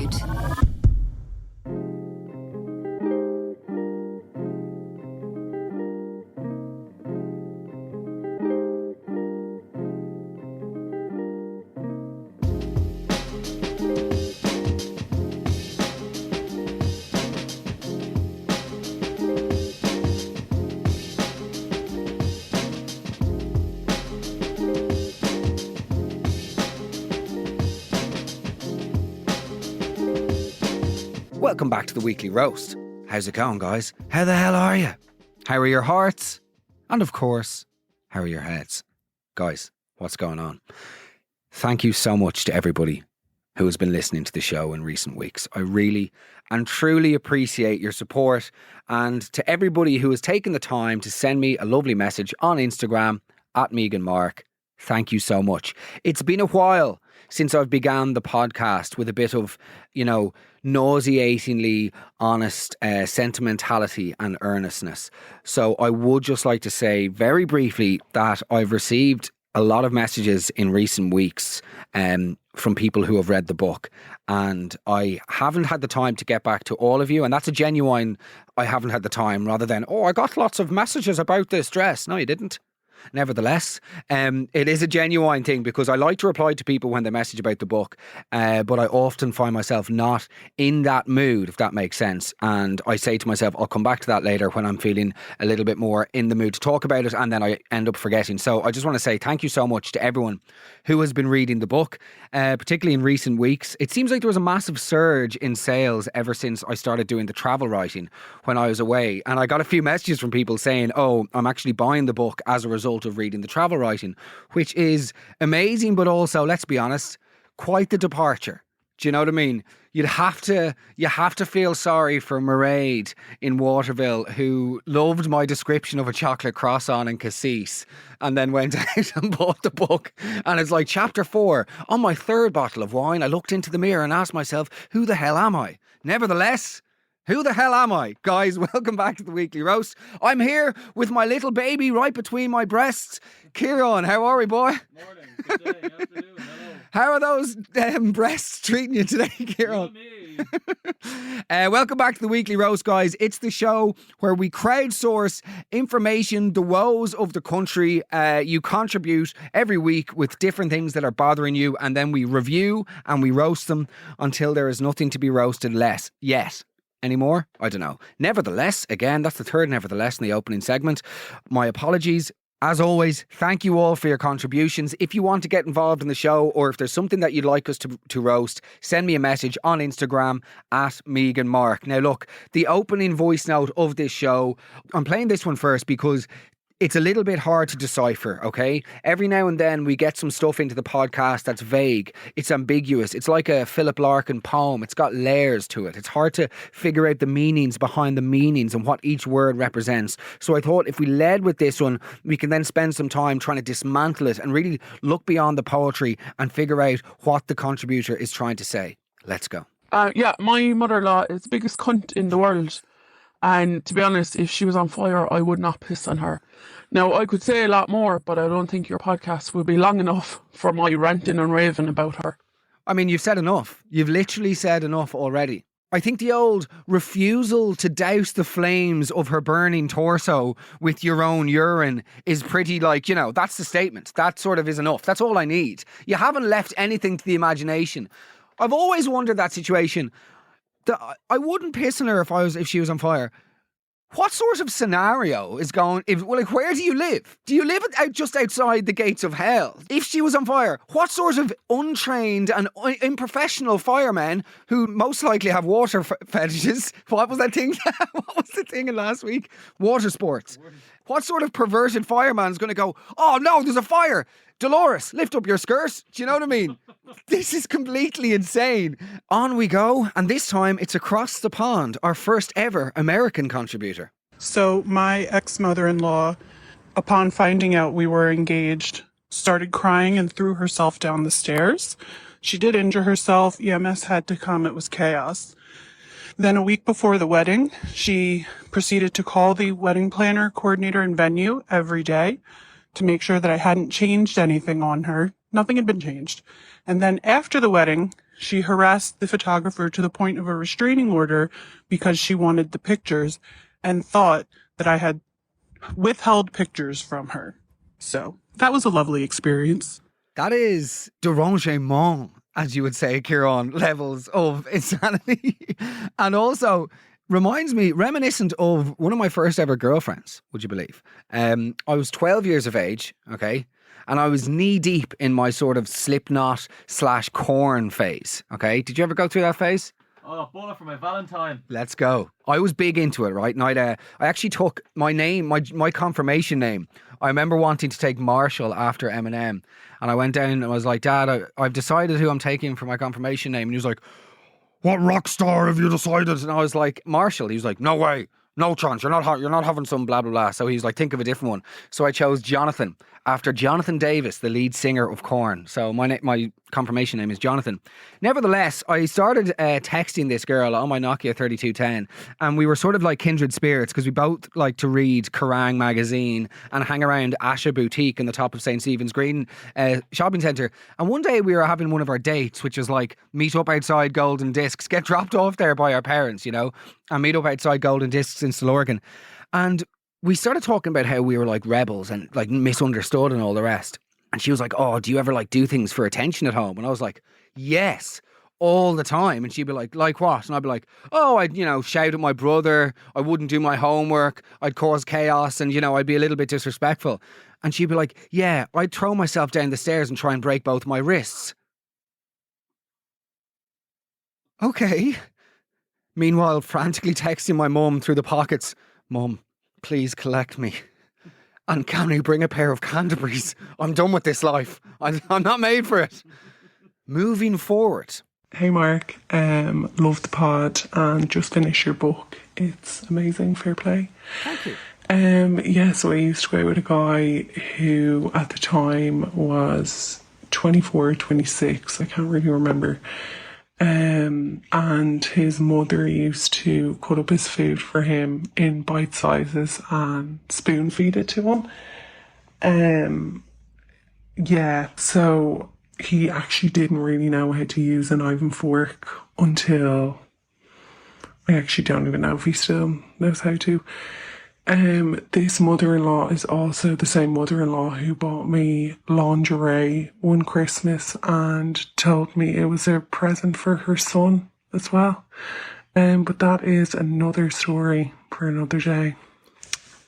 GoLoud. Welcome back to the Weekly Roast. How's it going, guys? How the hell are you? How are your hearts? And of course, how are your heads? Guys, what's going on? Thank you so much to everybody who has been listening to the show in recent weeks. I really and truly appreciate your support, and to everybody who has taken the time to send me a lovely message on Instagram at Megan Mark. Thank you so much. It's been a while since I've began the podcast with a bit of, nauseatingly honest sentimentality and earnestness. So I would just like to say very briefly that I've received a lot of messages in recent weeks from people who have read the book, and I haven't had the time to get back to all of you, and that's a genuine I haven't had the time, rather than, I got lots of messages about this dress. No, you didn't. Nevertheless, it is a genuine thing, because I like to reply to people when they message about the book, but I often find myself not in that mood, if that makes sense. And I say to myself, I'll come back to that later when I'm feeling a little bit more in the mood to talk about it, and then I end up forgetting. So I just want to say thank you so much to everyone who has been reading the book, particularly in recent weeks. It seems like there was a massive surge in sales ever since I started doing the travel writing when I was away. And I got a few messages from people saying, I'm actually buying the book as a result of reading the travel writing, which is amazing, but also, let's be honest, quite the departure. Do you know what I mean? You have to feel sorry for Mairead in Waterville, who loved my description of a chocolate croissant and cassis, and then went out and bought the book. And it's like chapter 4. On my third bottle of wine, I looked into the mirror and asked myself, who the hell am I? Nevertheless, who the hell am I? Guys, welcome back to the Weekly Roast. I'm here with my little baby right between my breasts. Kieran, how are we, boy? Morning, good day, afternoon, hello. How are those breasts treating you today, Kieran? Welcome back to the Weekly Roast, guys. It's the show where we crowdsource information, the woes of the country. You contribute every week with different things that are bothering you, and then we review and we roast them until there is nothing to be roasted less yet. Anymore? I don't know. Nevertheless, again, that's the third nevertheless in the opening segment. My apologies. As always, thank you all for your contributions. If you want to get involved in the show, or if there's something that you'd like us to roast, send me a message on Instagram at Megan Mark. Now look, the opening voice note of this show, I'm playing this one first because it's a little bit hard to decipher, okay? Every now and then we get some stuff into the podcast that's vague. It's ambiguous. It's like a Philip Larkin poem. It's got layers to it. It's hard to figure out the meanings behind the meanings and what each word represents. So I thought if we led with this one, we can then spend some time trying to dismantle it and really look beyond the poetry and figure out what the contributor is trying to say. Let's go. My mother-in-law is the biggest cunt in the world. And to be honest, if she was on fire, I would not piss on her. Now, I could say a lot more, but I don't think your podcast would be long enough for my ranting and raving about her. I mean, you've said enough. You've literally said enough already. I think the old refusal to douse the flames of her burning torso with your own urine is pretty that's the statement. That sort of is enough. That's all I need. You haven't left anything to the imagination. I've always wondered that situation. I wouldn't piss on her if she was on fire. What sort of scenario is going... where do you live? Do you live just outside the gates of hell? If she was on fire, what sort of untrained and unprofessional firemen, who most likely have water fetishes... What was that thing? What was the thing in last week? Water sports. What sort of perverted fireman's going to go, oh no, there's a fire! Dolores, lift up your skirt. Do you know what I mean? This is completely insane. On we go. And this time it's across the pond, our first ever American contributor. So my ex-mother-in-law, upon finding out we were engaged, started crying and threw herself down the stairs. She did injure herself. EMS had to come. It was chaos. Then a week before the wedding, she proceeded to call the wedding planner, coordinator, and venue every day to make sure that I hadn't changed anything on her. Nothing had been changed. And then after the wedding, She harassed the photographer to the point of a restraining order because she wanted the pictures and thought that I had withheld pictures from her. So that was a lovely experience. That is derangement, as you would say, Kieran, levels of insanity. And also reminds me, reminiscent of one of my first ever girlfriends, would you believe? I was 12 years of age, okay? And I was knee deep in my sort of Slipknot / Korn phase, okay? Did you ever go through that phase? Oh, bullet for my Valentine. Let's go. I was big into it, right? And I actually took my name, my confirmation name. I remember wanting to take Marshall after Eminem. And I went down and I was like, Dad, I've decided who I'm taking for my confirmation name. And he was like, what rock star have you decided? And I was like, Marshall. He was like, no way. No chance. You're not having some blah, blah, blah. So he's like, think of a different one. So I chose Jonathan after Jonathan Davis, the lead singer of Korn. So my confirmation name is Jonathan. Nevertheless, I started texting this girl on my Nokia 3210, and we were sort of like kindred spirits because we both like to read Kerrang magazine and hang around Asha Boutique in the top of St. Stephen's Green shopping centre. And one day we were having one of our dates, which was like meet up outside Golden Discs, get dropped off there by our parents, you know, and meet up outside Golden Discs in Stillorgan. And we started talking about how we were like rebels and like misunderstood and all the rest. And she was like, oh, do you ever like do things for attention at home? And I was like, yes, all the time. And she'd be like what? And I'd be like, oh, I'd, shout at my brother. I wouldn't do my homework. I'd cause chaos and, I'd be a little bit disrespectful. And she'd be like, yeah, I'd throw myself down the stairs and try and break both my wrists. Okay. Meanwhile, frantically texting my mum through the pockets, Mum, please collect me. And can you bring a pair of Canterbury's? I'm done with this life. I'm not made for it. Moving forward. Hey Mark, love the pod and just finished your book. It's amazing, fair play. Thank you. So I used to go out with a guy who at the time was 24, 26, I can't really remember. And his mother used to cut up his food for him in bite sizes and spoon feed it to him. So he actually didn't really know how to use a knife and fork until I actually don't even know if he still knows how to. This mother-in-law is also the same mother-in-law who bought me lingerie one Christmas and told me it was a present for her son as well. But that is another story for another day.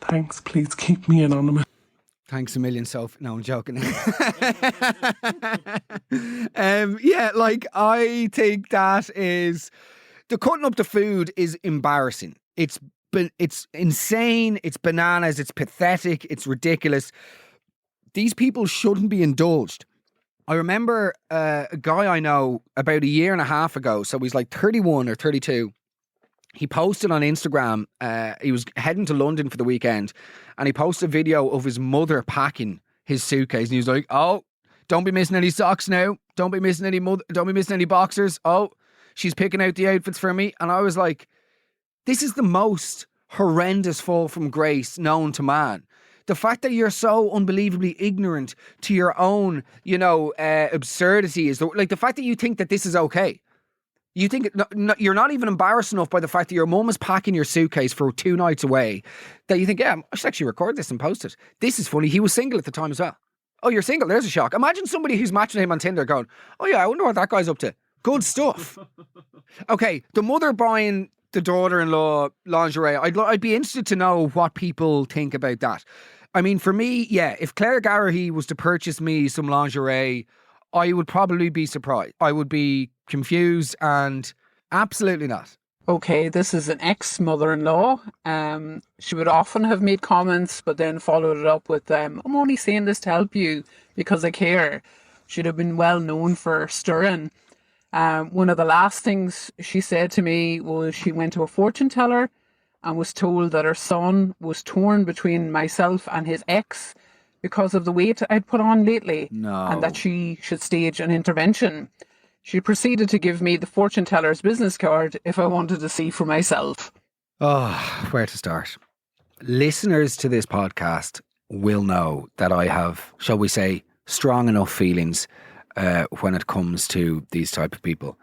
Thanks, please keep me anonymous. Thanks a million, Sophie. No, I'm joking. I think that is... The cutting up the food is embarrassing. It's insane, it's bananas, it's pathetic, it's ridiculous. These people shouldn't be indulged. I remember a guy I know about a year and a half ago, so he's like 31 or 32. He posted on Instagram, he was heading to London for the weekend, and he posted a video of his mother packing his suitcase, and he was like, oh, don't be missing any socks now, don't be missing any boxers, oh, she's picking out the outfits for me. And I was like, this is the most horrendous fall from grace known to man. The fact that you're so unbelievably ignorant to your own, absurdity is the fact that you think that this is okay. You think you're not even embarrassed enough by the fact that your mum is packing your suitcase for 2 nights away that you think, yeah, I should actually record this and post it. This is funny. He was single at the time as well. Oh, you're single? There's a shock. Imagine somebody who's matching him on Tinder going, oh yeah, I wonder what that guy's up to. Good stuff. Okay, the mother buying the daughter-in-law lingerie, I'd be interested to know what people think about that. I mean, for me, yeah, if Claire Garrahy was to purchase me some lingerie, I would probably be surprised. I would be confused and absolutely not. Okay, this is an ex-mother-in-law. She would often have made comments, but then followed it up with, I'm only saying this to help you because I care. She'd have been well known for stirring. One of the last things she said to me was she went to a fortune teller and was told that her son was torn between myself and his ex because of the weight I'd put on lately. No. And that she should stage an intervention. She proceeded to give me the fortune teller's business card if I wanted to see for myself. Oh, where to start? Listeners to this podcast will know that I have, shall we say, strong enough feelings when it comes to these type of people.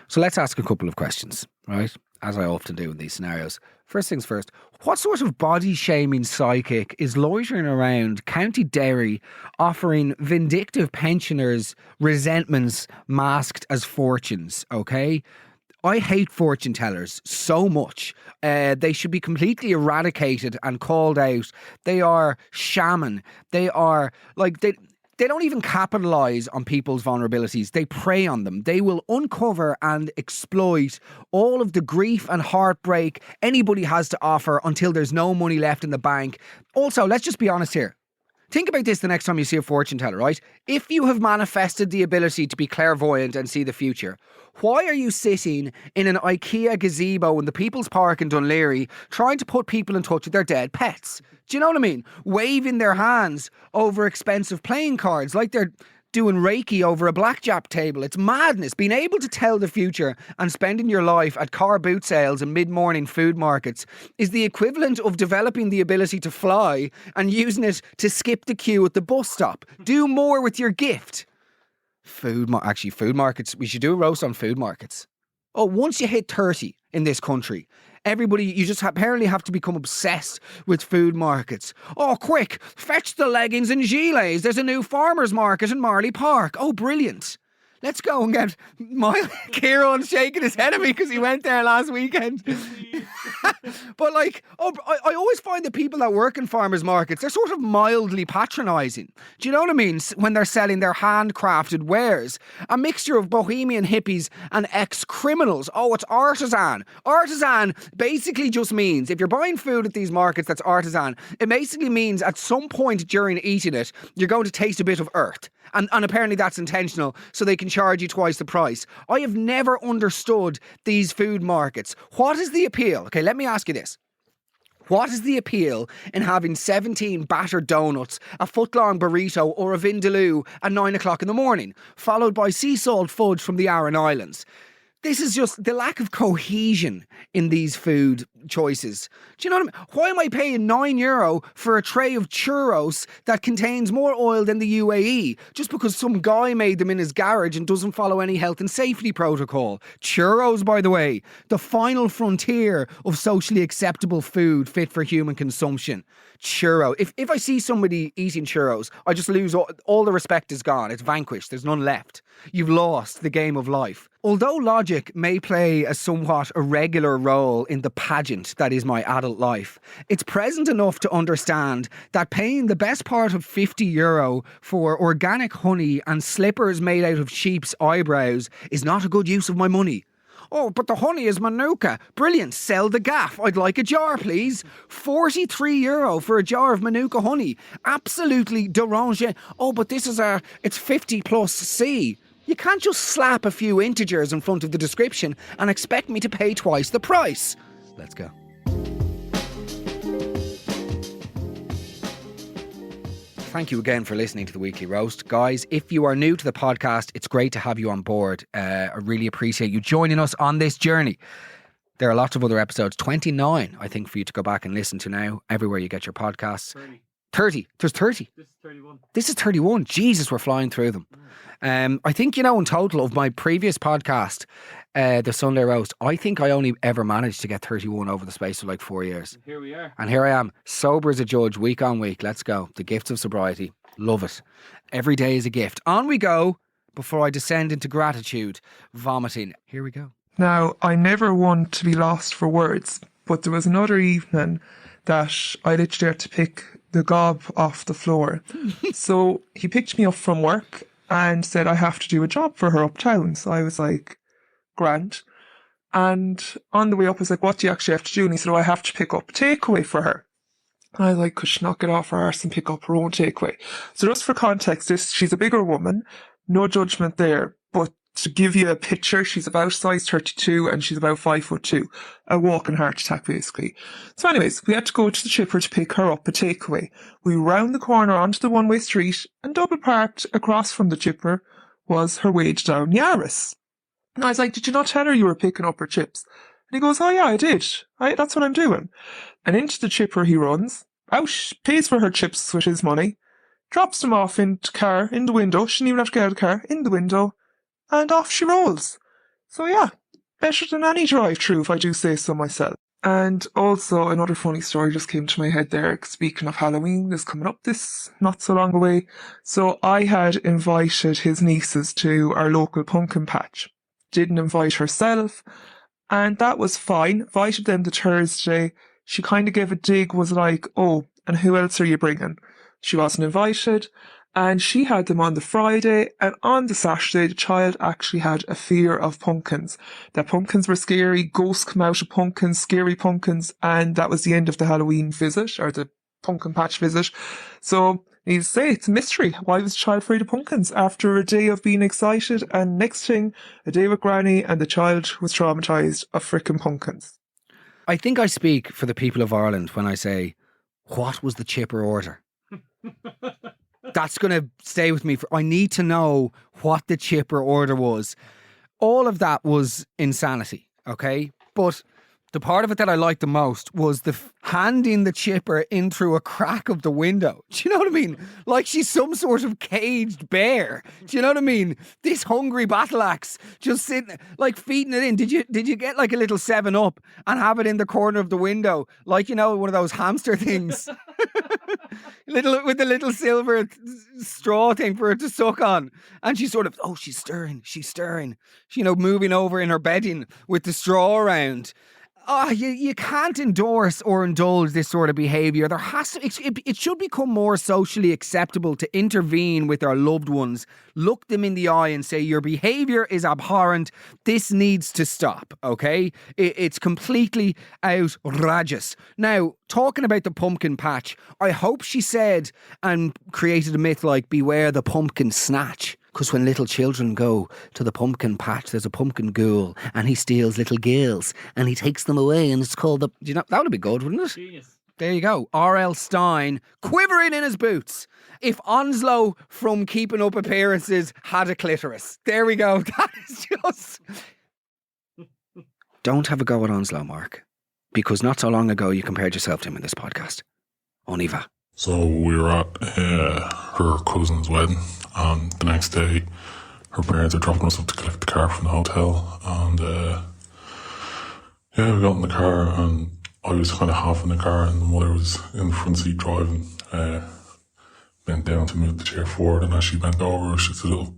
So let's ask a couple of questions, right? As I often do in these scenarios. First things first, what sort of body-shaming psychic is loitering around County Derry offering vindictive pensioners resentments masked as fortunes, okay? I hate fortune tellers so much. They should be completely eradicated and called out. They are shaman. They are like they don't even capitalise on people's vulnerabilities. They prey on them. They will uncover and exploit all of the grief and heartbreak anybody has to offer until there's no money left in the bank. Also, let's just be honest here. Think about this the next time you see a fortune teller, right? If you have manifested the ability to be clairvoyant and see the future, why are you sitting in an IKEA gazebo in the People's Park in Dunleary trying to put people in touch with their dead pets? Do you know what I mean? Waving their hands over expensive playing cards like they're doing Reiki over a blackjack table. It's madness. Being able to tell the future and spending your life at car boot sales and mid-morning food markets is the equivalent of developing the ability to fly and using it to skip the queue at the bus stop. Do more with your gift. Food markets. We should do a roast on food markets. Oh, once you hit 30 in this country, everybody, you just apparently have to become obsessed with food markets. Oh, quick, fetch the leggings and gilets. There's a new farmer's market in Marley Park. Oh, brilliant. Let's go and get Kieran shaking his head at me because he went there last weekend. But like, I always find that people that work in farmers markets, they're sort of mildly patronising. Do you know what I mean? When they're selling their handcrafted wares. A mixture of bohemian hippies and ex-criminals. Oh, it's artisan. Artisan basically just means, if you're buying food at these markets that's artisan, it basically means at some point during eating it, you're going to taste a bit of earth. And apparently that's intentional, so they can charge you twice the price. I have never understood these food markets. What is the appeal? Okay, let me ask you this. What is the appeal in having 17 battered donuts, a foot-long burrito or a vindaloo at 9 o'clock in the morning, followed by sea salt fudge from the Aran Islands? This is just the lack of cohesion in these food choices. Do you know what I mean? Why am I paying €9 for a tray of churros that contains more oil than the UAE? Just because some guy made them in his garage and doesn't follow any health and safety protocol. Churros, by the way, the final frontier of socially acceptable food fit for human consumption. Churro. If I see somebody eating churros, I just lose all the respect is gone. It's vanquished. There's none left. You've lost the game of life. Although logic may play a somewhat irregular role in the pageant that is my adult life, it's present enough to understand that paying the best part of €50 for organic honey and slippers made out of sheep's eyebrows is not a good use of my money. Oh, but the honey is Manuka. Brilliant. Sell the gaff. I'd like a jar, please. €43 for a jar of Manuka honey. Absolutely derangé. Oh, but it's 50 plus C. You can't just slap a few integers in front of the description and expect me to pay twice the price. Let's go. Thank you again for listening to the Weekly Roast. Guys, if you are new to the podcast, it's great to have you on board. I really appreciate you joining us on this journey. There are lots of other episodes, 29, I think, for you to go back and listen to now, everywhere you get your podcasts. 30. There's 30. This is 31. This is 31. Jesus, we're flying through them. I think, in total of my previous podcast, the Sunday Roast, I think I only ever managed to get 31 over the space of like 4 years. Here we are. And here I am, sober as a judge, week on week. Let's go. The gifts of sobriety. Love it. Every day is a gift. On we go before I descend into gratitude, vomiting. Here we go. Now, I never want to be lost for words, but there was another evening that I literally had to pick the gob off the floor. So he picked me up from work and said I have to do a job for her uptown. So I was like, grand. And on the way up, I was like, what do you actually have to do? And he said, I have to pick up a takeaway for her. And I was like, could she not get off her arse and pick up her own takeaway? So just for context, she's a bigger woman, no judgment there, but to give you a picture, she's about size 32 and she's about 5'2", a walking heart attack basically. So anyways, we had to go to the chipper to pick her up a takeaway. We round the corner onto the one-way street and double parked across from the chipper was her wage down Yaris. And I was like, did you not tell her you were picking up her chips? And he goes, oh yeah, I did. That's what I'm doing. And into the chipper he runs, out, pays for her chips with his money, drops them off in the car, in the window. She didn't even have to get out of the car, in the window, and off she rolls. So yeah, better than any drive-through, if I do say so myself. And also, another funny story just came to my head there. Speaking of Halloween, that's coming up this not so long away. So I had invited his nieces to our local pumpkin patch. Didn't invite herself, and that was fine. Invited them to Thursday. She kind of gave a dig, was like, oh, and who else are you bringing? She wasn't invited. And she had them on the Friday, and on the Saturday, the child actually had a fear of pumpkins. That pumpkins were scary, ghosts come out of pumpkins, scary pumpkins, and that was the end of the Halloween visit, or the pumpkin patch visit. So, needless to say, it's a mystery. Why was the child afraid of pumpkins? After a day of being excited, and next thing, a day with Granny, and the child was traumatised of frickin' pumpkins. I think I speak for the people of Ireland when I say, what was the chipper order? That's going to stay with me. I need to know what the chipper order was. All of that was insanity, okay? But the part of it that I liked the most was the handing the chipper in through a crack of the window. Do you know what I mean? Like she's some sort of caged bear. Do you know what I mean? This hungry battle axe just sitting, like feeding it in. Did you get like a little 7-Up and have it in the corner of the window? Like, you know, one of those hamster things. With the little silver straw thing for her to suck on. And she's sort of, oh, she's stirring. You know, moving over in her bedding with the straw around. Oh, you can't endorse or indulge this sort of behaviour. There has to, it should become more socially acceptable to intervene with our loved ones, look them in the eye and say, your behaviour is abhorrent. This needs to stop, okay? It's completely outrageous. Now, talking about the pumpkin patch, I hope she said and created a myth like, beware the pumpkin snatch. Because when little children go to the pumpkin patch, there's a pumpkin ghoul and he steals little girls and he takes them away and it's called the... Do you know, that would be good, wouldn't it? Genius. There you go. R.L. Stein quivering in his boots. If Onslow from Keeping Up Appearances had a clitoris. There we go. That is just... Don't have a go at Onslow, Mark. Because not so long ago you compared yourself to him in this podcast. On Eva. So we were at her cousin's wedding, and the next day her parents are dropping us up to collect the car from the hotel, and we got in the car and I was kind of half in the car and the mother was in the front seat driving, bent down to move the chair forward, and as she bent over it was just a little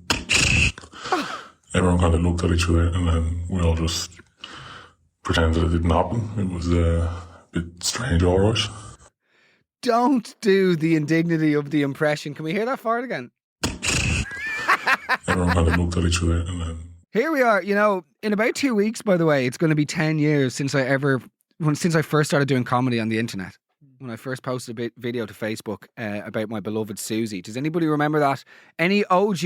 everyone kind of looked at each other and then we all just pretended it didn't happen. It was a bit strange, alright. Don't do the indignity of the impression. Can we hear that fart again? Everyone kind of looked at each other and then... Here we are. You know, in about 2 weeks, by the way, it's going to be 10 years since I first started doing comedy on the internet. When I first posted a video to Facebook about my beloved Susie. Does anybody remember that? Any OG,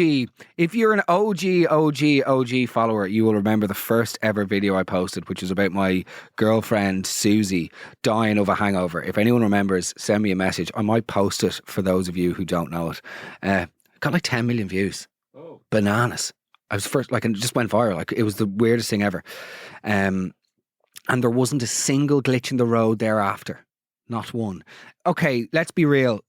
if you're an OG follower, you will remember the first ever video I posted, which was about my girlfriend Susie dying of a hangover. If anyone remembers, send me a message. I might post it for those of you who don't know it. Got like 10 million views. Oh. Bananas. I was first, like, and it just went viral. Like, it was the weirdest thing ever. And there wasn't a single glitch in the road thereafter. Not one. Okay, let's be real.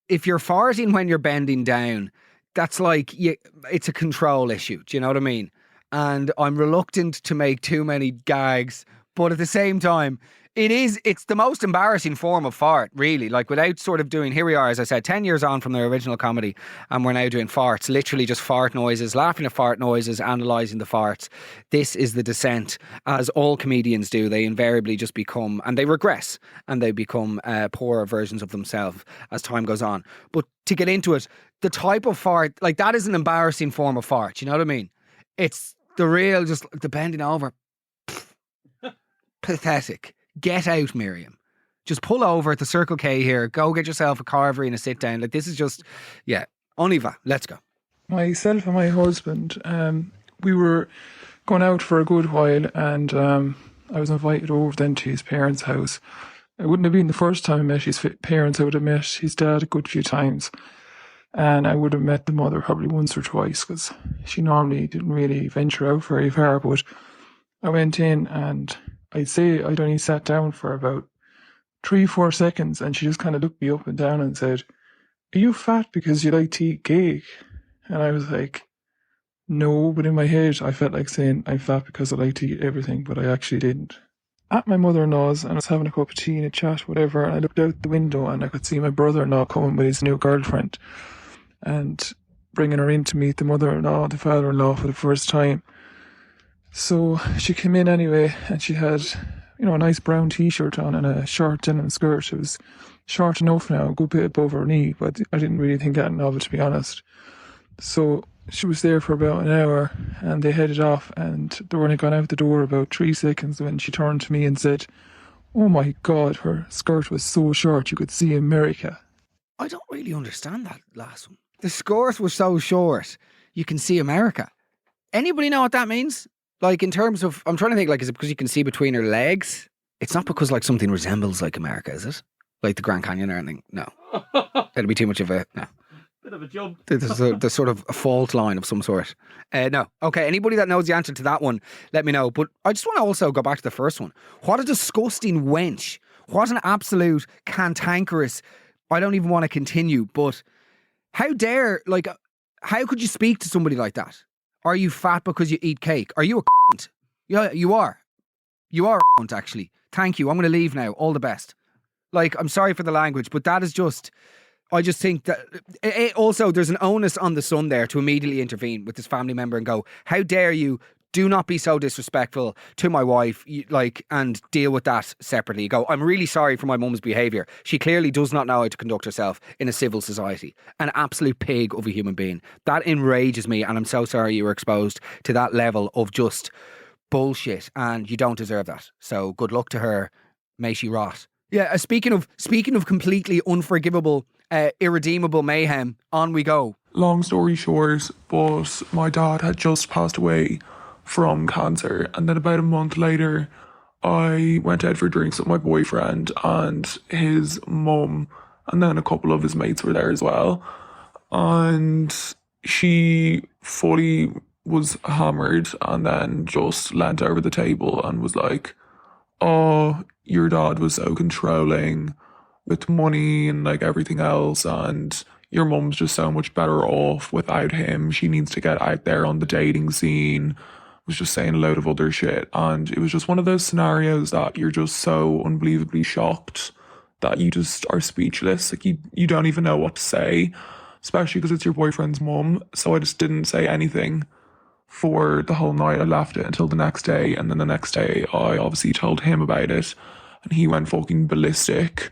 If you're farting when you're bending down, that's like, it's a control issue. Do you know what I mean? And I'm reluctant to make too many gags, but at the same time, it's the most embarrassing form of fart, really. Like, without sort of doing, here we are, as I said, 10 years on from their original comedy, and we're now doing farts, literally just fart noises, laughing at fart noises, analysing the farts. This is the descent, as all comedians do. They invariably just become, and they regress, and they become poorer versions of themselves as time goes on. But to get into it, the type of fart, like, that is an embarrassing form of fart, you know what I mean? It's the real, just the bending over. Pathetic. Get out, Miriam. Just pull over at the Circle K here. Go get yourself a carvery and a sit down. Like, this is just, yeah. On Eva, let's go. Myself and my husband, we were going out for a good while, and I was invited over then to his parents' house. It wouldn't have been the first time I met his parents. I would have met his dad a good few times. And I would have met the mother probably once or twice, because she normally didn't really venture out very far. But I went in, and I'd say I'd only sat down for about 3-4 seconds, and she just kind of looked me up and down and said, are you fat because you like to eat cake? And I was like, no, but in my head I felt like saying I'm fat because I like to eat everything, but I actually didn't. At my mother-in-law's, and I was having a cup of tea and a chat, whatever, and I looked out the window and I could see my brother-in-law coming with his new girlfriend and bringing her in to meet the mother-in-law, the father-in-law for the first time. So she came in anyway, and she had, a nice brown t-shirt on and a short denim skirt. It was short enough now, a good bit above her knee, but I didn't really think anything of it, to be honest. So she was there for about an hour, and they headed off, and they were only gone out the door about 3 seconds when she turned to me and said, oh my God, her skirt was so short you could see America. I don't really understand that last one. The skirt was so short, you can see America. Anybody know what that means? Like, in terms of, I'm trying to think, like, is it because you can see between her legs? It's not because, like, something resembles, like, America, is it? Like the Grand Canyon or anything? No. That'd be too much of a, no. Bit of a jump. There's sort of a fault line of some sort. No. Okay, anybody that knows the answer to that one, let me know. But I just want to also go back to the first one. What a disgusting wench. What an absolute cantankerous, I don't even want to continue, but how dare, like, how could you speak to somebody like that? Are you fat because you eat cake? Are you a cunt? Yeah, you are. You are a cunt, actually. Thank you. I'm going to leave now. All the best. Like, I'm sorry for the language, but that is just, I just think that also there's an onus on the son there to immediately intervene with his family member and go, how dare you? Do not be so disrespectful to my wife, and deal with that separately. You go, I'm really sorry for my mum's behaviour. She clearly does not know how to conduct herself in a civil society. An absolute pig of a human being. That enrages me, and I'm so sorry you were exposed to that level of just bullshit, and you don't deserve that. So good luck to her. May she rot. Yeah, speaking of completely unforgivable, irredeemable mayhem, on we go. Long story short, but my dad had just passed away from cancer, and then about a month later I went out for drinks with my boyfriend and his mum, and then a couple of his mates were there as well, and she fully was hammered and then just leant over the table and was like, oh, your dad was so controlling with money and like everything else, and your mum's just so much better off without him. She needs to get out there on the dating scene. Was just saying a load of other shit, and it was just one of those scenarios that you're just so unbelievably shocked that you just are speechless. Like you don't even know what to say, especially because it's your boyfriend's mum. So I just didn't say anything for the whole night. I left it until the next day, and then the next day I obviously told him about it, and he went fucking ballistic.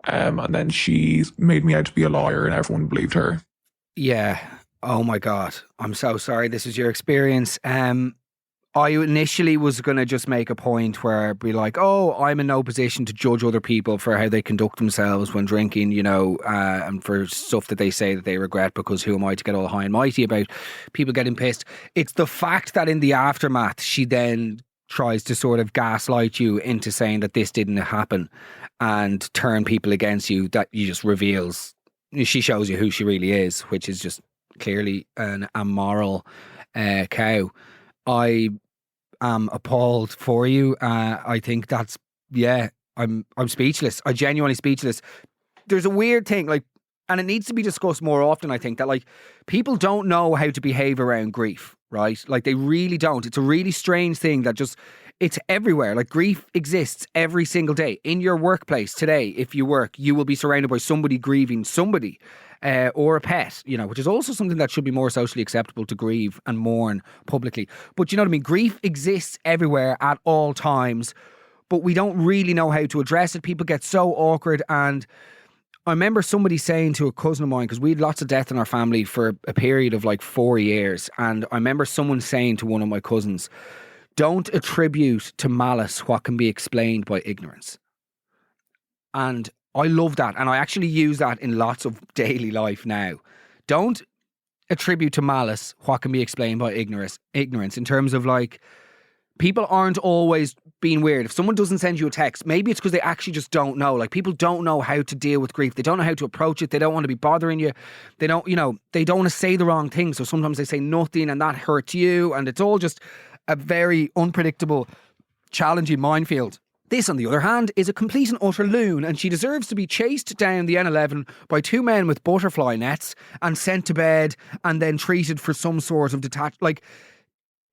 And then she made me out to be a liar, and everyone believed her. Yeah. Oh my God. I'm so sorry this is your experience. I initially was going to just make a point where I'd be like, oh, I'm in no position to judge other people for how they conduct themselves when drinking, and for stuff that they say that they regret, because who am I to get all high and mighty about people getting pissed? It's the fact that in the aftermath, she then tries to sort of gaslight you into saying that this didn't happen and turn people against you, that you just reveals, she shows you who she really is, which is just clearly an immoral cow. I am appalled for you. I think that's, I'm speechless. I'm genuinely speechless. There's a weird thing, like, and it needs to be discussed more often, I think, that like people don't know how to behave around grief, right? Like they really don't. It's a really strange thing that just, it's everywhere. Like grief exists every single day. In your workplace today, if you work, you will be surrounded by somebody grieving somebody. Or a pet, which is also something that should be more socially acceptable, to grieve and mourn publicly. But you know what I mean? Grief exists everywhere at all times, but we don't really know how to address it. People get so awkward. And I remember somebody saying to a cousin of mine, because we had lots of death in our family for a period of like 4 years. And I remember someone saying to one of my cousins, don't attribute to malice what can be explained by ignorance. And I love that. And I actually use that in lots of daily life now. Don't attribute to malice what can be explained by ignorance in terms of like, people aren't always being weird. If someone doesn't send you a text, maybe it's because they actually just don't know. Like people don't know how to deal with grief. They don't know how to approach it. They don't want to be bothering you. They don't, they don't want to say the wrong thing. So sometimes they say nothing and that hurts you. And it's all just a very unpredictable, challenging minefield. This, on the other hand, is a complete and utter loon, and she deserves to be chased down the N11 by two men with butterfly nets and sent to bed and then treated for some sort of detached... Like,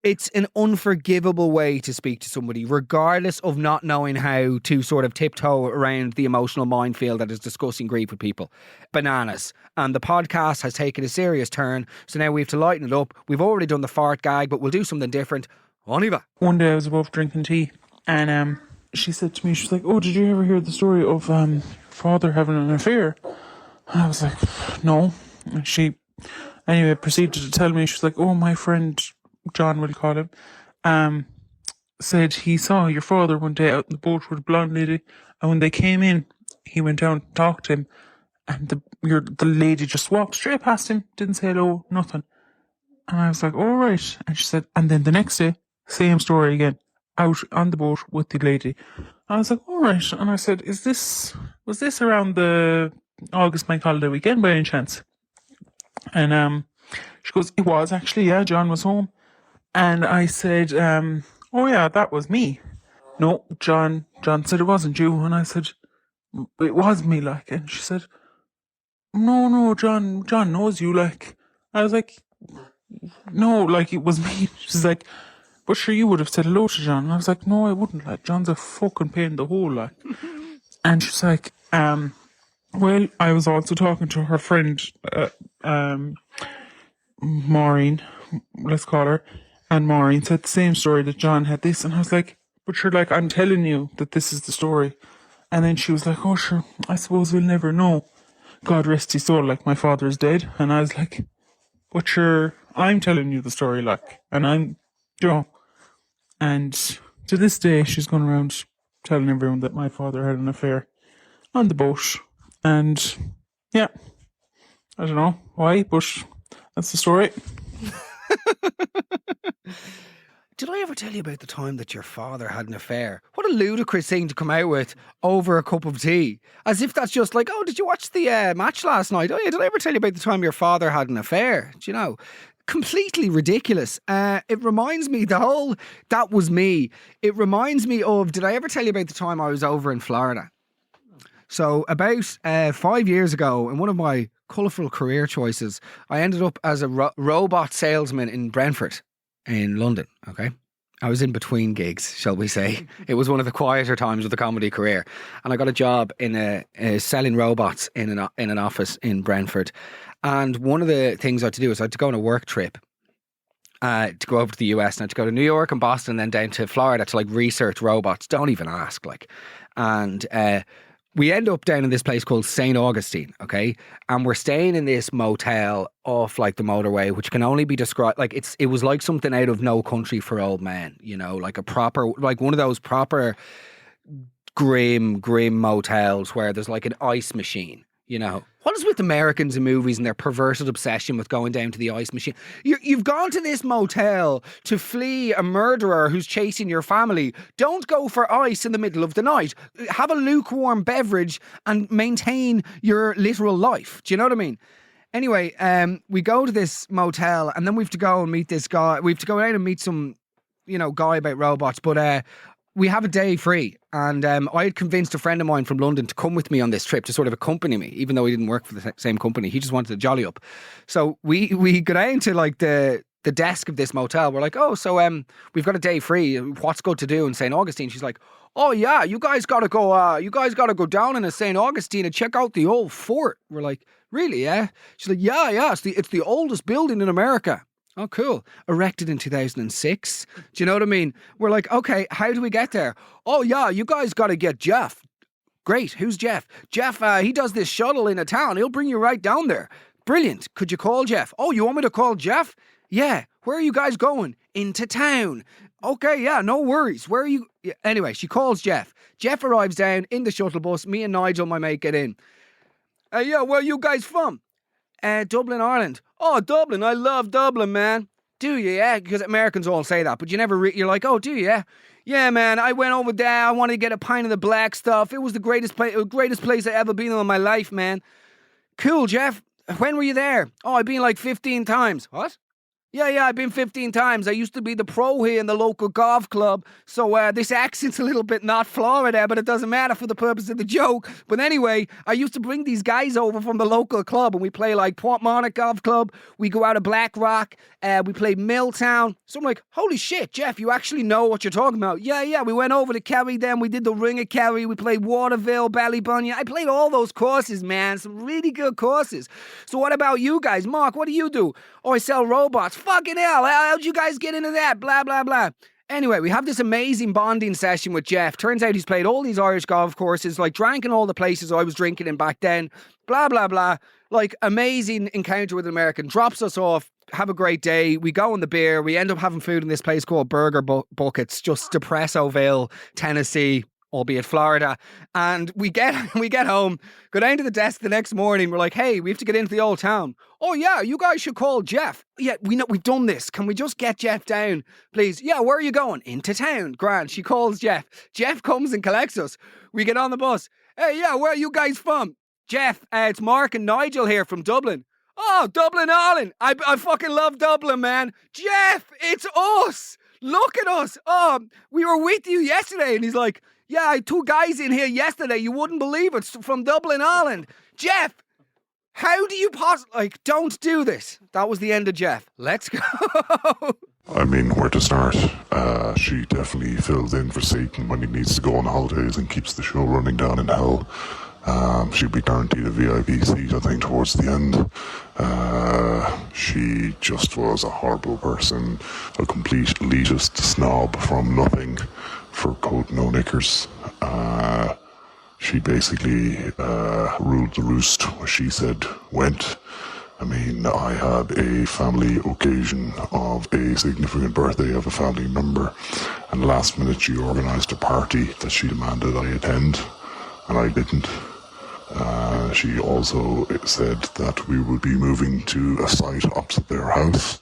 it's an unforgivable way to speak to somebody, regardless of not knowing how to sort of tiptoe around the emotional minefield that is discussing grief with people. Bananas. And the podcast has taken a serious turn, so now we have to lighten it up. We've already done the fart gag, but we'll do something different. On y va. One day I was above drinking tea, and she said to me, she's like, oh, did you ever hear the story of father having an affair? And I was like, no. And she, anyway, proceeded to tell me, she's like, oh, my friend, John will call him, said he saw your father one day out in the boat with a blonde lady, and when they came in, he went down to talk to him, and the lady just walked straight past him, didn't say hello, nothing. And I was like, all right. And she said, and then the next day, same story again, out on the boat with the lady. I was like, all right. And I said, was this around the August bank holiday weekend by any chance? And she goes, it was actually, yeah, John was home. And I said, oh yeah, that was me. No, John said it wasn't you. And I said, it was me, like. And she said, no, John knows you, like. I was like, no, like, it was me. She's like, but sure, you would have said hello to John. And I was like, no, I wouldn't, like, John's a fucking pain in the hole, like. And she's like, well, I was also talking to her friend, Maureen, let's call her, and Maureen said the same story, that John had this. And I was like, but sure, like, I'm telling you that this is the story. And then she was like, oh sure, I suppose we'll never know. God rest his soul, like, my father is dead. And I was like, but sure, I'm telling you the story, like, and I'm, you know. And to this day, she's going around telling everyone that my father had an affair on the boat. And yeah, I don't know why, but that's the story. Did I ever tell you about the time that your father had an affair? What a ludicrous thing to come out with over a cup of tea. As if that's just like, oh, did you watch the match last night? Oh yeah, did I ever tell you about the time your father had an affair? Do you know? Completely ridiculous. It reminds me, that was me. It reminds me of, did I ever tell you about the time I was over in Florida? So about 5 years ago, in one of my colourful career choices, I ended up as a robot salesman in Brentford in London, okay? I was in between gigs, shall we say. It was one of the quieter times of the comedy career. And I got a job in selling robots in an office in Brentford. And one of the things I had to do is I had to go on a work trip to go over to the US, and I had to go to New York and Boston and then down to Florida to like research robots. Don't even ask, like. And we end up down in this place called St. Augustine, okay? And we're staying in this motel off like the motorway, which can only be described like it was like something out of No Country for Old Men, you know, like a proper, like one of those proper grim motels where there's like an ice machine, you know. What is with Americans in movies and their perverted obsession with going down to the ice machine? You've gone to this motel to flee a murderer who's chasing your family. Don't go for ice in the middle of the night. Have a lukewarm beverage and maintain your literal life. Do you know what I mean? Anyway, we go to this motel and then we have to go and meet this guy. We have to go down and meet some, you know, guy about robots. But we have a day free, and I had convinced a friend of mine from London to come with me on this trip to sort of accompany me, even though he didn't work for the same company. He just wanted to jolly up. So we go down to like the desk of this motel. We're like, oh, so we've got a day free. What's good to do in St. Augustine? She's like, oh yeah, you guys got to go down in St. Augustine and check out the old fort. We're like, really? Yeah. She's like, yeah. It's the oldest building in America. Oh, cool. Erected in 2006. Do you know what I mean? We're like, okay, how do we get there? Oh, yeah, you guys got to get Jeff. Great. Who's Jeff? Jeff, he does this shuttle in a town. He'll bring you right down there. Brilliant. Could you call Jeff? Oh, you want me to call Jeff? Yeah. Where are you guys going? Into town. Okay, yeah, no worries. Where are you? Yeah. Anyway, she calls Jeff. Jeff arrives down in the shuttle bus. Me and Nigel, my mate, get in. Yeah, where are you guys from? Dublin, Ireland. Oh, Dublin. I love Dublin, man. Do you? Yeah, because Americans all say that, but you never you're like, oh, do you? Yeah, man. I went over there. I wanted to get a pint of the black stuff. It was the greatest place I ever been in my life, man. Cool, Jeff. When were you there? Oh, I've been like 15 times. What? Yeah, I've been 15 times. I used to be the pro here in the local golf club. So this accent's a little bit not Florida, but it doesn't matter for the purpose of the joke. But anyway, I used to bring these guys over from the local club, and we play like Port Monarch Golf Club. We go out of Black Rock. We play Milltown. So I'm like, holy shit, Jeff, you actually know what you're talking about. Yeah. We went over to Kerry then. We did the Ring of Kerry. We played Waterville, Ballybunya. I played all those courses, man. Some really good courses. So what about you guys? Mark, what do you do? Oh, I sell robots. Fucking hell, how'd you guys get into that? Blah, blah, blah. Anyway, we have this amazing bonding session with Jeff. Turns out he's played all these Irish golf courses, like drank in all the places I was drinking in back then. Blah, blah, blah. Like, amazing encounter with an American. Drops us off. Have a great day. We go on the beer. We end up having food in this place called Burger Buckets, just Depressoville, Tennessee, albeit Florida. And we get home, go down to the desk the next morning. We're like, hey, we have to get into the old town. Oh yeah, you guys should call Jeff. Yeah, we know we've done this. Can we just get Jeff down, please? Yeah, where are you going? Into town. Grand. She calls Jeff. Jeff comes and collects us. We get on the bus. Hey, yeah, where are you guys from? Jeff, it's Mark and Nigel here from Dublin. Oh, Dublin, Ireland. I fucking love Dublin, man. Jeff, it's us. Look at us. Oh, we were with you yesterday. And he's like, yeah, I had 2 guys in here yesterday. You wouldn't believe it. From Dublin, Ireland. Jeff, how do you like, don't do this. That was the end of Jeff. Let's go. I mean, where to start? She definitely fills in for Satan when he needs to go on holidays and keeps the show running down in hell. She'd be guaranteed a VIP seat, I think, towards the end. She just was a horrible person, a complete elitist snob from nothing for coat no knickers. She basically ruled the roost. What she said went. I mean, I had a family occasion of a significant birthday of a family member, and last minute she organised a party that she demanded I attend, and I didn't. She also said that we would be moving to a site opposite their house,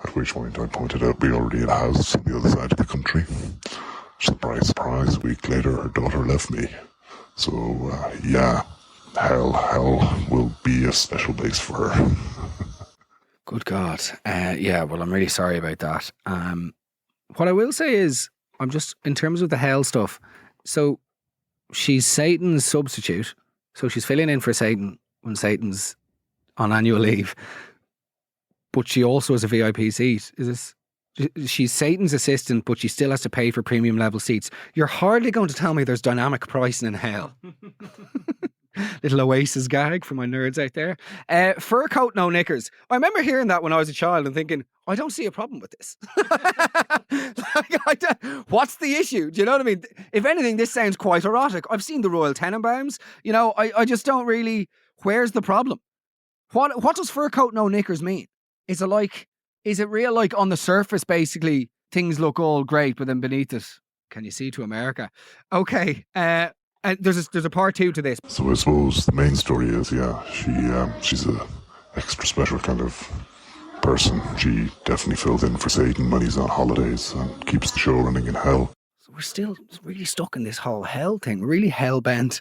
at which point I pointed out we already had a house on the other side of the country. Surprise, surprise, a week later her daughter left me. So, yeah, hell will be a special place for her. Good God. Yeah, well, I'm really sorry about that. What I will say is, I'm just, in terms of the hell stuff, so she's Satan's substitute. So she's filling in for Satan when Satan's on annual leave. But she also has a VIP seat. She's Satan's assistant, but she still has to pay for premium level seats. You're hardly going to tell me there's dynamic pricing in hell. Little Oasis gag for my nerds out there. Fur coat, no knickers. I remember hearing that when I was a child and thinking, I don't see a problem with this. What's the issue? Do you know what I mean? If anything, this sounds quite erotic. I've seen the Royal Tenenbaums. You know, I just don't really... Where's the problem? What does fur coat, no knickers mean? Is it real, like, on the surface, basically, things look all great, but then beneath it, can you see to America? Okay, and there's a part 2 to this. So I suppose the main story is, yeah, she's a extra special kind of person. She definitely fills in for Satan when he's on holidays and keeps the show running in hell. So we're still really stuck in this whole hell thing. We're really hell-bent,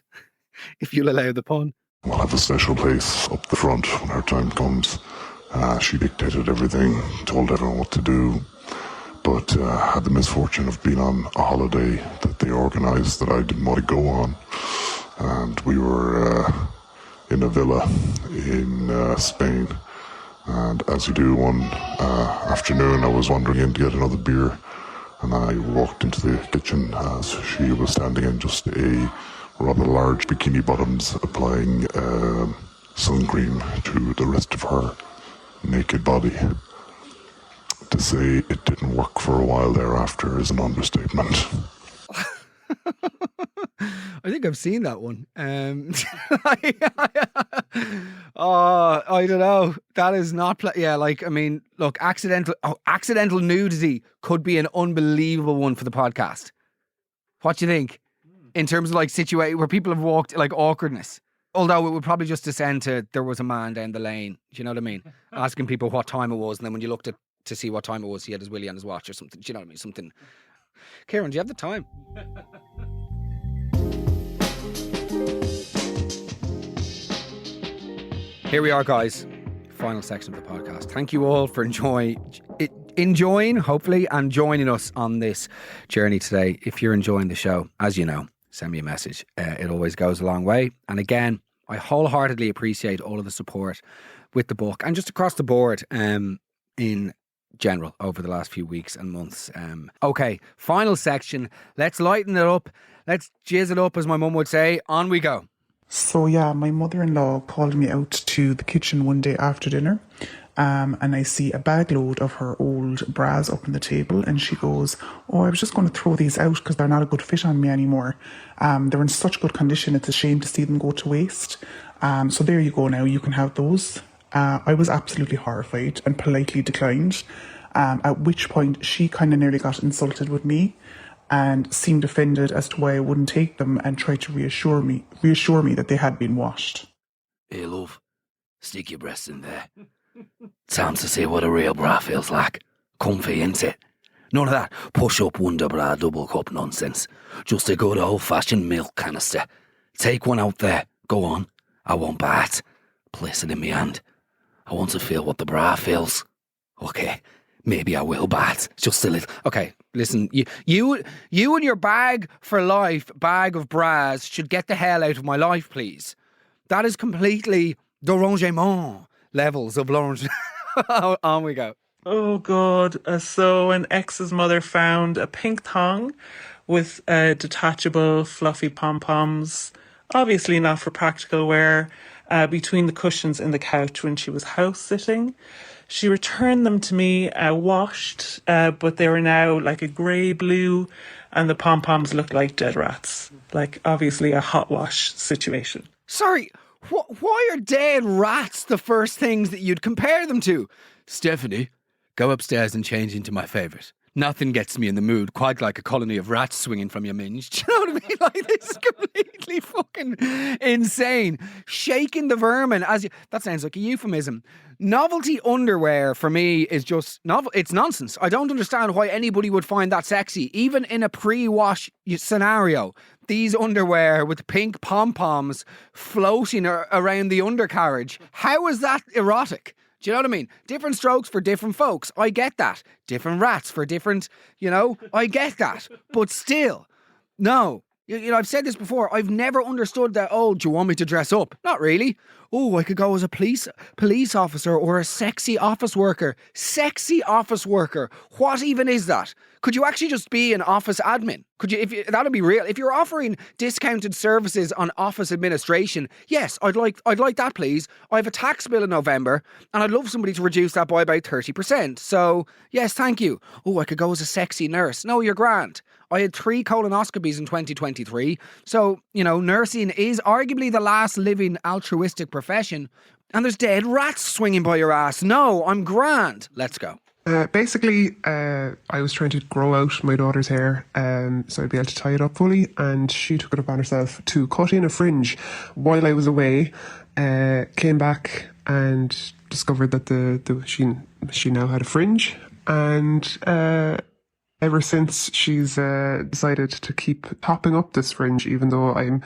if you'll allow the pun. We'll have a special place up the front when her time comes. She dictated everything, told everyone what to do, but had the misfortune of being on a holiday that they organised that I didn't want to go on. And we were in a villa in Spain. And as you do one afternoon, I was wandering in to get another beer. And I walked into the kitchen as she was standing in just a rather large bikini bottoms, applying sun cream to the rest of her naked body. To say it didn't work for a while thereafter is an understatement. I think I've seen that one. I don't know. That is not... yeah, like, I mean, look, accidental nudity could be an unbelievable one for the podcast. What do you think? In terms of, like, situation where people have walked, like, awkwardness. Although it would probably just descend to there was a man down the lane. Do you know what I mean? Asking people what time it was, and then when you looked at to see what time it was, he had his willy on his watch or something. Do you know what I mean? Something. Kieran, do you have the time? Here we are, guys. final section of the podcast. Thank you all for enjoying, hopefully, and joining us on this journey today. If you're enjoying the show, as you know, send me a message. It always goes a long way. And again, I wholeheartedly appreciate all of the support with the book and just across the board in general over the last few weeks and months. Okay, final section. Let's lighten it up. Let's jizz it up, as my mum would say. On we go. So yeah, my mother-in-law called me out to the kitchen one day after dinner, and I see a bag load of her old bras up on the table, and she goes, "Oh, I was just going to throw these out because they're not a good fit on me anymore. They're in such good condition, it's a shame to see them go to waste. So there you go now, you can have those." I was absolutely horrified and politely declined, at which point she kind of nearly got insulted with me and seemed offended as to why I wouldn't take them and tried to reassure me that they had been washed. Hey love, stick your breasts in there. Time to see what a real bra feels like. Comfy, ain't it? None of that push-up Wonder Bra double cup nonsense. Just a good old-fashioned milk canister. Take one out there. Go on. I won't bite. Place it in my hand. I want to feel what the bra feels. Okay, maybe I will bite. Just a little. Okay, listen, you and your bag for life, bag of bras, should get the hell out of my life, please. That is completely derangement levels of Lawrence. On we go. Oh God. So an ex's mother found a pink thong with detachable fluffy pom-poms, obviously not for practical wear, between the cushions in the couch when she was house sitting. She returned them to me washed, but they were now like a grey blue, and the pom-poms looked like dead rats. Like, obviously a hot wash situation. Sorry, why are dead rats the first things that you'd compare them to? Stephanie, go upstairs and change into my favourite. Nothing gets me in the mood quite like a colony of rats swinging from your minge. Do you know what I mean? Like, this is completely fucking insane. Shaking the vermin that sounds like a euphemism. Novelty underwear for me is just it's nonsense. I don't understand why anybody would find that sexy, even in a pre-wash scenario. These underwear with pink pom-poms floating around the undercarriage. How is that erotic? Do you know what I mean? Different strokes for different folks. I get that. Different rats for different, I get that. But still, no. I've said this before. I've never understood that, do you want me to dress up? Not really. Oh, I could go as a police officer or a sexy office worker. Sexy office worker. What even is that? Could you actually just be an office admin? That'd be real. If you're offering discounted services on office administration, yes, I'd like that, please. I have a tax bill in November and I'd love somebody to reduce that by about 30%. So, yes, thank you. Oh, I could go as a sexy nurse. No, you're grand. I had 3 colonoscopies in 2023. So, nursing is arguably the last living altruistic profession. And there's dead rats swinging by your ass. No, I'm grand. Let's go. Basically, I was trying to grow out my daughter's hair so I'd be able to tie it up fully, and she took it upon herself to cut in a fringe while I was away. Came back and discovered that she now had a fringe, and ever since she's decided to keep topping up this fringe, even though I'm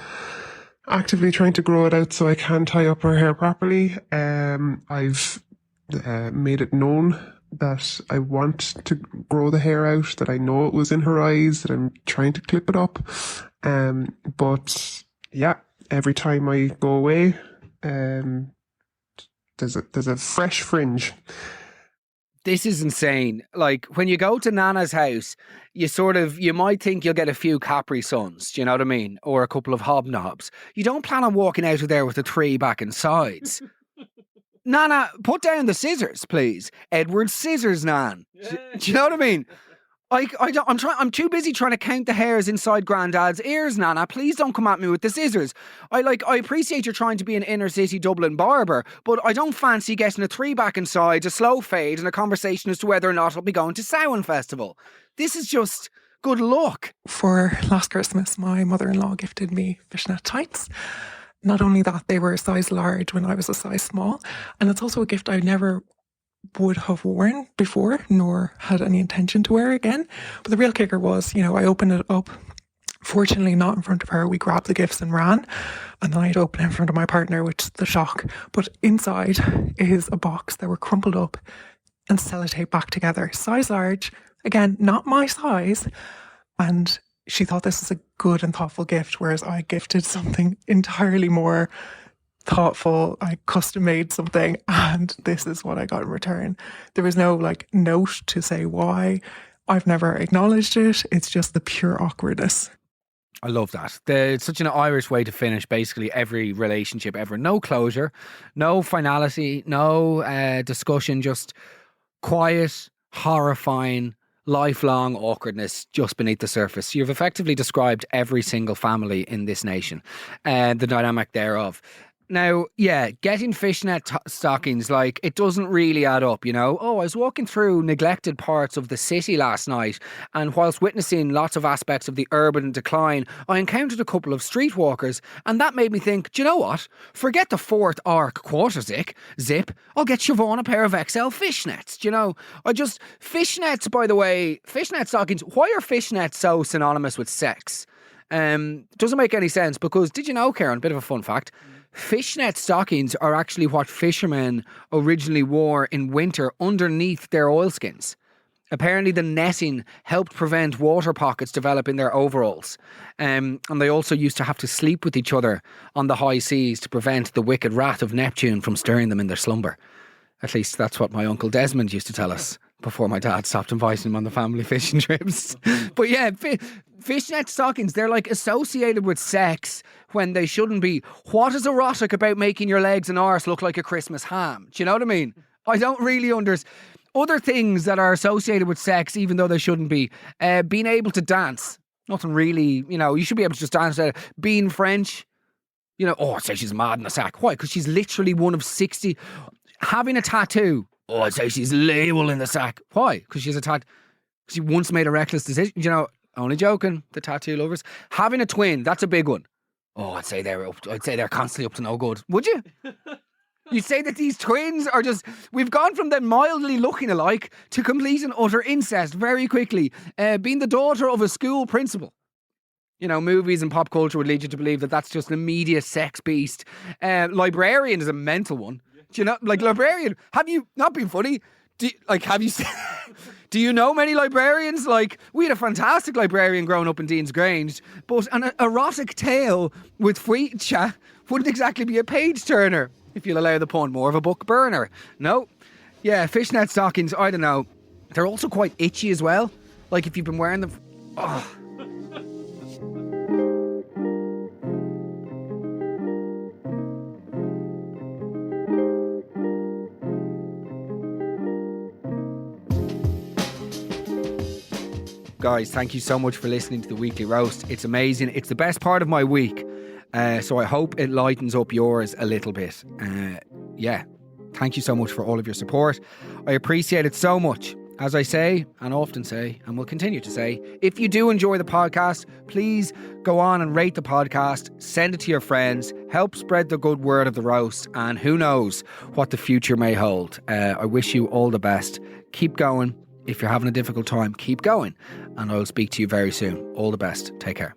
actively trying to grow it out so I can tie up her hair properly. I've made it known that I want to grow the hair out, that I know it was in her eyes, that I'm trying to clip it up. But yeah, every time I go away, there's a fresh fringe. This is insane. Like, when you go to Nana's house, you might think you'll get a few Capri Suns, do you know what I mean? Or a couple of hobnobs. You don't plan on walking out of there with a tree back and sides. Nana, put down the scissors, please. Edward Scissors, Nan. Do you know what I mean? I'm too busy trying to count the hairs inside Grandad's ears, Nana. Please don't come at me with the scissors. I appreciate you're trying to be an inner city Dublin barber, but I don't fancy getting a 3 back and sides, a slow fade, and a conversation as to whether or not I'll be going to Samhain Festival. This is just good luck. For last Christmas, my mother-in-law gifted me fishnet tights. Not only that, they were a size large when I was a size small, and it's also a gift I never would have worn before, nor had any intention to wear again. But the real kicker was, I opened it up Fortunately, not in front of her. We grabbed the gifts and ran. And then I'd open it in front of my partner, which is the shock. But inside is a box that were crumpled up and sellotaped back together. Size large. Again, not my size. And she thought this was a good and thoughtful gift, whereas I gifted something entirely more thoughtful. I custom made something, and this is what I got in return. There was no note to say why. I've never acknowledged it. It's just the pure awkwardness. I love that. It's such an Irish way to finish basically every relationship ever. No closure, no finality, no discussion, just quiet, horrifying, lifelong awkwardness just beneath the surface. You've effectively described every single family in this nation and the dynamic thereof. Now, yeah, getting fishnet stockings, it doesn't really add up, you know. Oh, I was walking through neglected parts of the city last night, and whilst witnessing lots of aspects of the urban decline, I encountered a couple of streetwalkers, and that made me think, do you know what? Forget the fourth arc quarter zip. I'll get Siobhan a pair of XL fishnets, do you know? Fishnets, by the way, fishnet stockings, why are fishnets so synonymous with sex? Doesn't make any sense, because did you know, Karen, bit of a fun fact, fishnet stockings are actually what fishermen originally wore in winter underneath their oilskins. Apparently the netting helped prevent water pockets develop in their overalls. And they also used to have to sleep with each other on the high seas to prevent the wicked wrath of Neptune from stirring them in their slumber. At least that's what my Uncle Desmond used to tell us before my dad stopped inviting him on the family fishing trips. But yeah, fishnet stockings, they're associated with sex when they shouldn't be. What is erotic about making your legs and arse look like a Christmas ham? Do you know what I mean? I don't really understand. Other things that are associated with sex, even though they shouldn't be. Being able to dance. Nothing really, you should be able to just dance. Being French. I'd say she's mad in the sack. Why? Because she's literally one of 60. Having a tattoo. Oh, I'd say she's label in the sack. Why? Because she's a tattoo. She once made a reckless decision. Only joking. The tattoo lovers. Having a twin. That's a big one. Oh, I'd say they're constantly up to no good. Would you? You'd say that these twins are we've gone from them mildly looking alike to complete and utter incest very quickly. Being the daughter of a school principal. Movies and pop culture would lead you to believe that that's just an immediate sex beast. Librarian is a mental one. Do you know, librarian, have you, not been funny, have you do you know many librarians? We had a fantastic librarian growing up in Dean's Grange, but an erotic tale with Fuicha wouldn't exactly be a page turner, if you'll allow the pun, more of a book burner. No. Yeah, fishnet stockings, I don't know. They're also quite itchy as well. If you've been wearing them. Oh. Guys, thank you so much for listening to the Weekly Roast. It's amazing. It's the best part of my week. So I hope it lightens up yours a little bit. Yeah, thank you so much for all of your support. I appreciate it so much. As I say, and often say, and will continue to say, if you do enjoy the podcast, please go on and rate the podcast, send it to your friends, help spread the good word of the roast, and who knows what the future may hold. I wish you all the best. Keep going. If you're having a difficult time, keep going. And I'll speak to you very soon. All the best. Take care.